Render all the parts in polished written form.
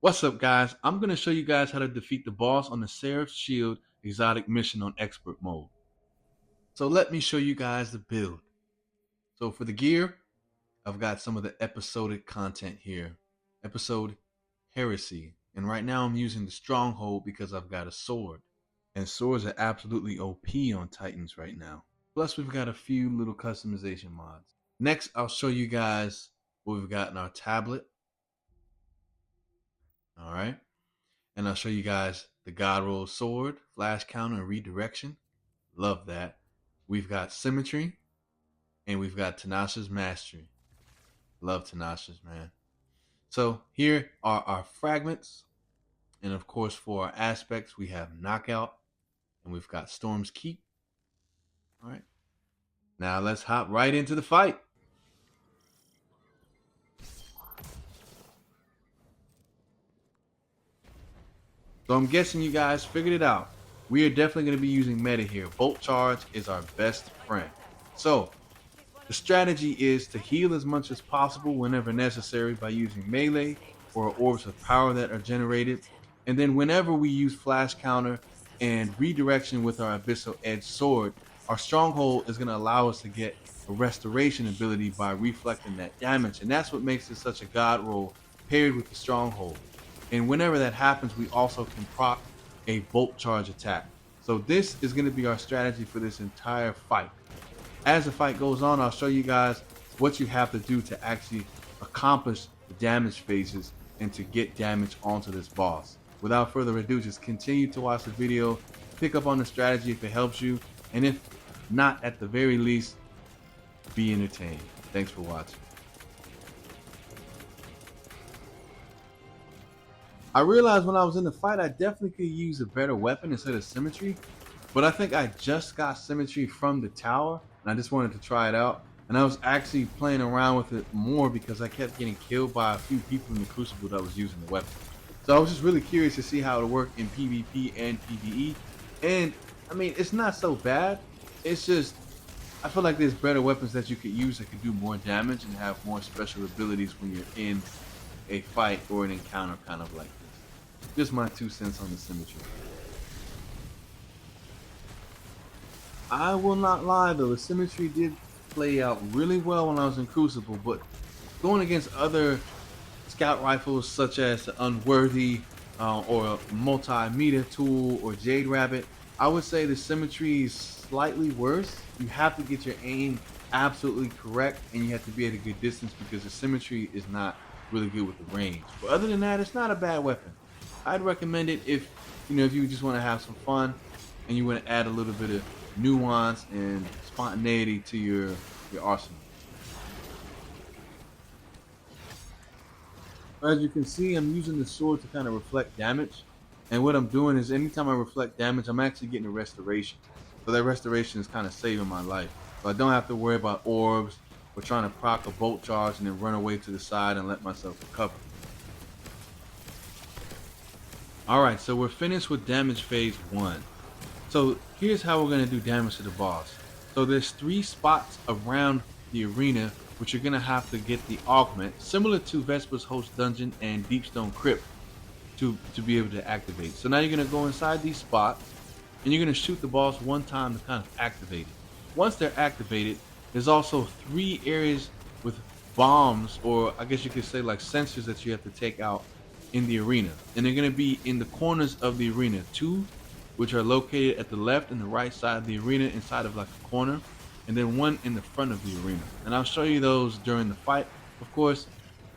What's up, guys? I'm going to show you guys how to defeat the boss on the Seraph Shield exotic mission on expert mode. So let me show you guys the build. So for the gear, I've got some of the episodic content here. Episode Heresy. And right now I'm using the Stronghold because I've got a sword. And swords are absolutely OP on Titans right now. Plus we've got a few little customization mods. Next, I'll show you guys what we've got in our tablet. Alright. And I'll show you guys the God Roll Sword, Flash Counter and Redirection. Love that. We've got Symmetry, and we've got Tanasha's Mastery. Love Tanasha's, man. So here are our fragments. And of course, for our aspects, we have Knockout, and we've got Storm's Keep. All right. Now let's hop right into the fight. So I'm guessing you guys figured it out. We are definitely going to be using meta here. Bolt Charge is our best friend. So the strategy is to heal as much as possible whenever necessary by using melee or orbs of power that are generated. And then whenever we use Flash Counter and Redirection with our Abyssal Edge Sword, our Stronghold is going to allow us to get a restoration ability by reflecting that damage. And that's what makes it such a god roll paired with the Stronghold. And whenever that happens, we also can proc a Bolt Charge attack. So this is going to be our strategy for this entire fight. As the fight goes on, I'll show you guys what you have to do to actually accomplish the damage phases and to get damage onto this boss. Without further ado, just continue to watch the video, pick up on the strategy if it helps you, and if not, at the very least, be entertained. Thanks for watching. I realized when I was in the fight, I definitely could use a better weapon instead of Symmetry, but I think I just got Symmetry from the tower, and I just wanted to try it out. And I was actually playing around with it more because I kept getting killed by a few people in the Crucible that was using the weapon. So I was just really curious to see how it worked in PvP and PvE. And I mean, it's not so bad. It's just, I feel like there's better weapons that you could use that could do more damage and have more special abilities when you're in a fight or an encounter kind of like this. Just my 2 cents on the Symmetry. I will not lie though, the Symmetry did play out really well when I was in Crucible, but going against other scout rifles such as the Unworthy or Multimeter Tool or Jade Rabbit, I would say the Symmetry is slightly worse. You have to get your aim absolutely correct and you have to be at a good distance because the Symmetry is not really good with the range. But other than that, it's not a bad weapon. I'd recommend it if you just want to have some fun and you want to add a little bit of nuance and spontaneity to your arsenal. As you can see, I'm using the sword to kind of reflect damage, and what I'm doing is anytime I reflect damage, I'm actually getting a restoration. So that restoration is kind of saving my life. So I don't have to worry about orbs or trying to proc a bolt charge and then run away to the side and let myself recover. Alright, so we're finished with damage phase 1. So here's how we're going to do damage to the boss. So there's 3 spots around the arena which you're going to have to get the augment, similar to Vesper's Host Dungeon and Deepstone Crypt, to be able to activate. So now you're going to go inside these spots and you're going to shoot the boss one time to kind of activate it. Once they're activated, there's also 3 areas with bombs, or I guess you could say like sensors, that you have to take out in the arena, and they're going to be in the corners of the arena. 2 which are located at the left and the right side of the arena inside of like a corner, and then 1 in the front of the arena. And I'll show you those during the fight. Of course,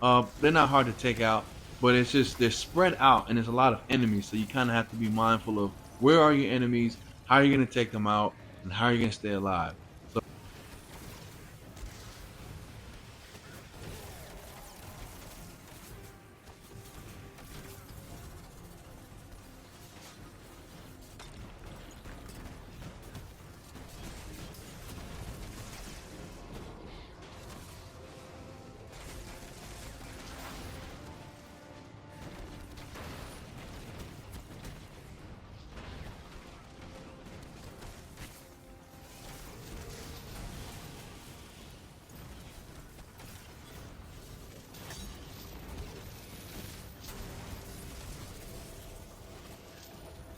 they're not hard to take out, but it's just they're spread out and there's a lot of enemies, so you kind of have to be mindful of where are your enemies, how are you going to take them out, and how are you going to stay alive. So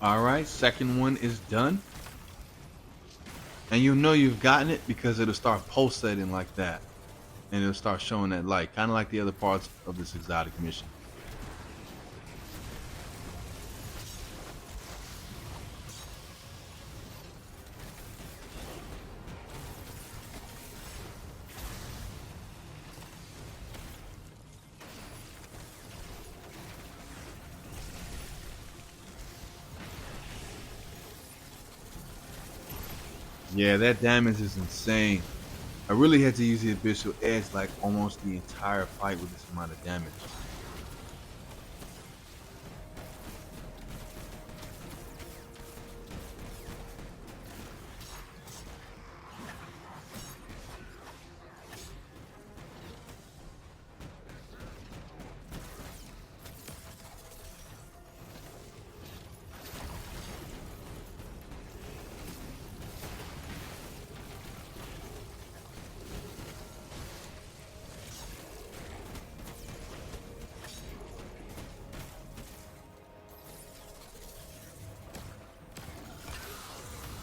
All right, second one is done. And you'll know you've gotten it because it'll start pulsating like that. And it'll start showing that light, kind of like the other parts of this exotic mission. Yeah, that damage is insane. I really had to use the Abyssal Edge like almost the entire fight with this amount of damage.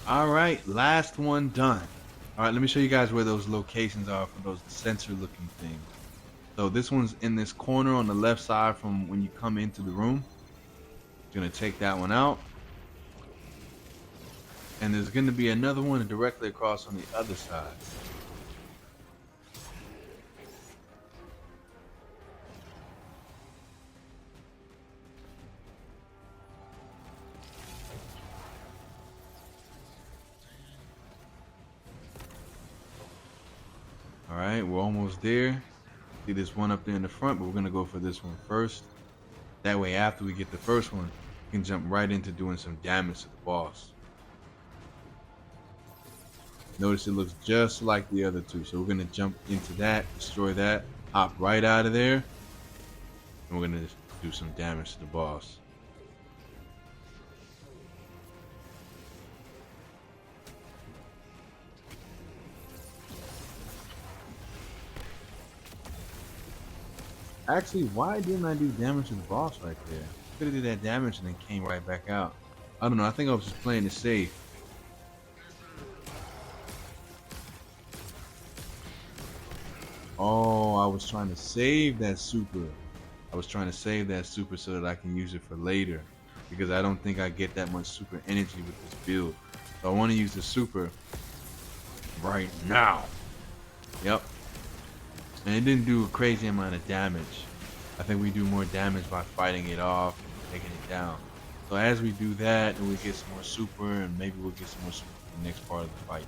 All right, last one done. All right, let me show you guys where those locations are for those sensor looking things. So this one's in this corner on the left side from when you come into the room. Gonna take that one out. And there's gonna be another one directly across on the other side. All right, we're almost there. See this one up there in the front, but we're gonna go for this one first. That way, after we get the first one, we can jump right into doing some damage to the boss. Notice it looks just like the other two. So we're gonna jump into that, destroy that, hop right out of there, and we're gonna do some damage to the boss. Actually, why didn't I do damage to the boss right there? I could have did that damage and then came right back out. I don't know. I think I was just playing it safe. Oh, I was trying to save that super. I was trying to save that super so that I can use it for later. Because I don't think I get that much super energy with this build. So I want to use the super right now. Yep. And it didn't do a crazy amount of damage. I think we do more damage by fighting it off and taking it down. So as we do that, and we get some more super, and maybe we'll get some more super for the next part of the fight.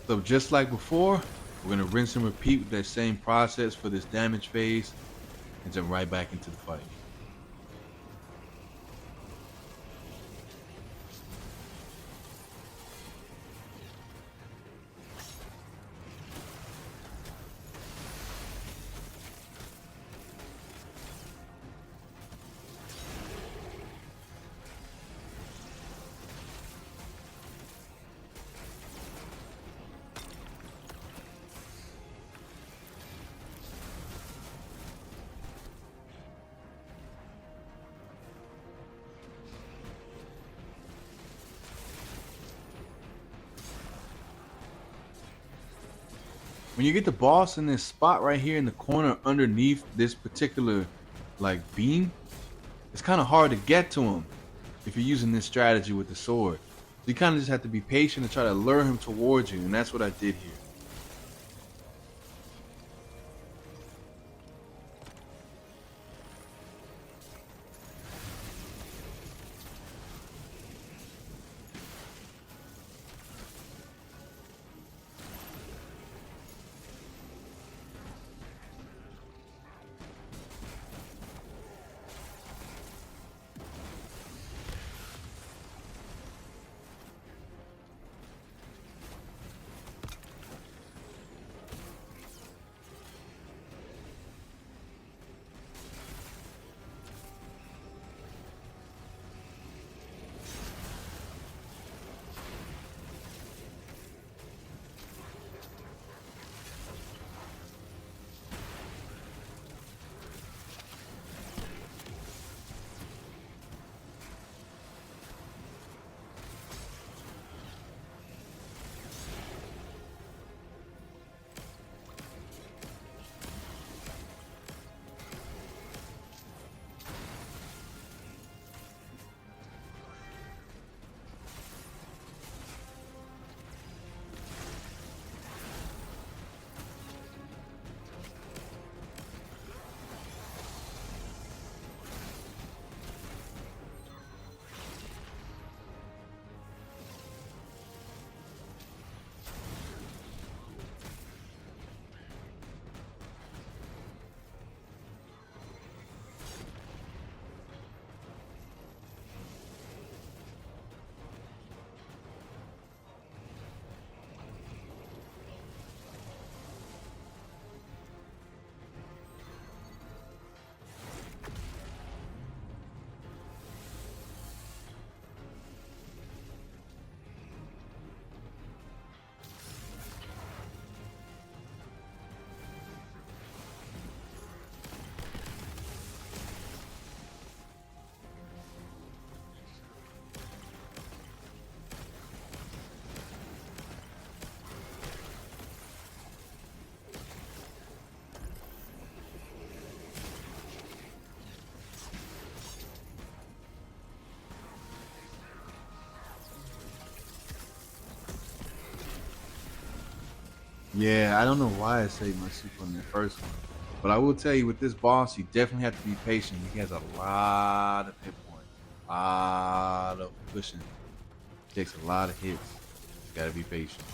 So just like before, we're gonna rinse and repeat with that same process for this damage phase and jump right back into the fight. When you get the boss in this spot right here in the corner underneath this particular like beam, it's kind of hard to get to him if you're using this strategy with the sword. So you kind of just have to be patient and try to lure him towards you, and that's what I did here. Yeah, I don't know why I saved my super on that first one. But I will tell you, with this boss, you definitely have to be patient. He has a lot of hit points, a lot of pushing. Takes a lot of hits. Gotta be patient.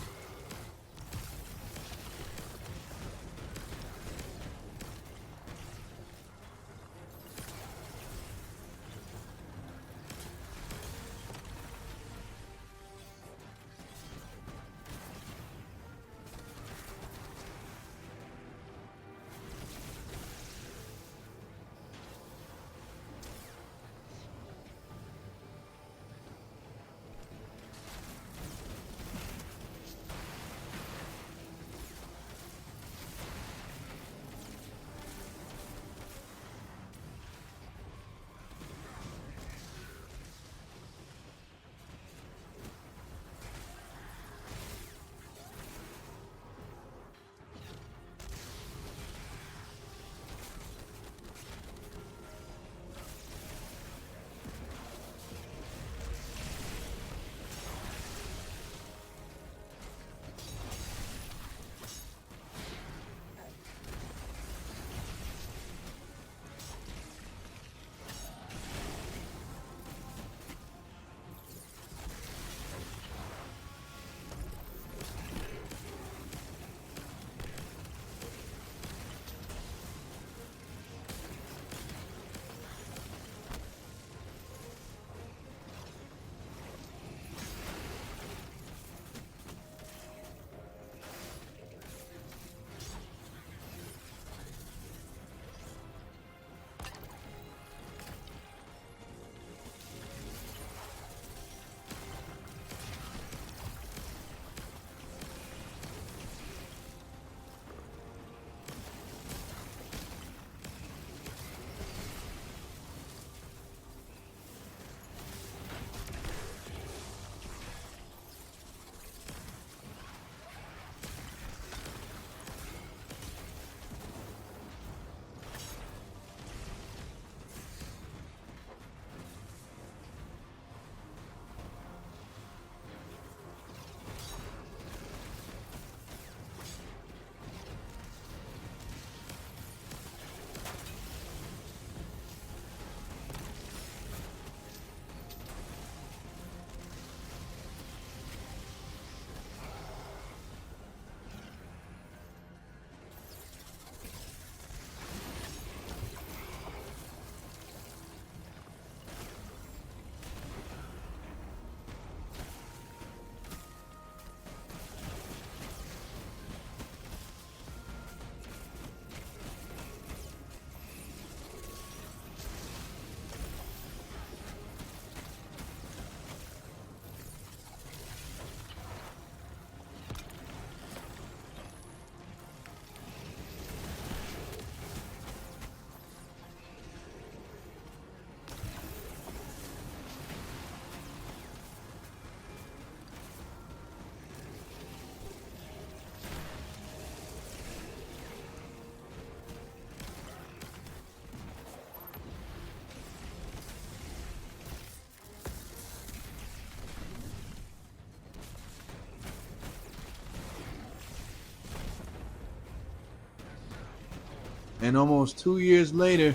And almost 2 years later,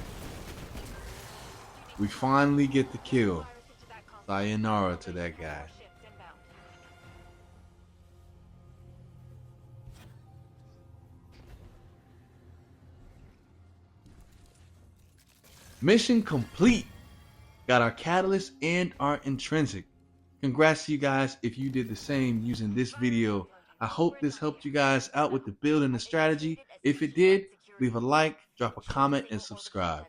we finally get the kill. Sayonara to that guy. Mission complete. Got our catalyst and our intrinsic. Congrats to you guys if you did the same using this video. I hope this helped you guys out with the build and the strategy. If it did, leave a like, drop a comment, and subscribe.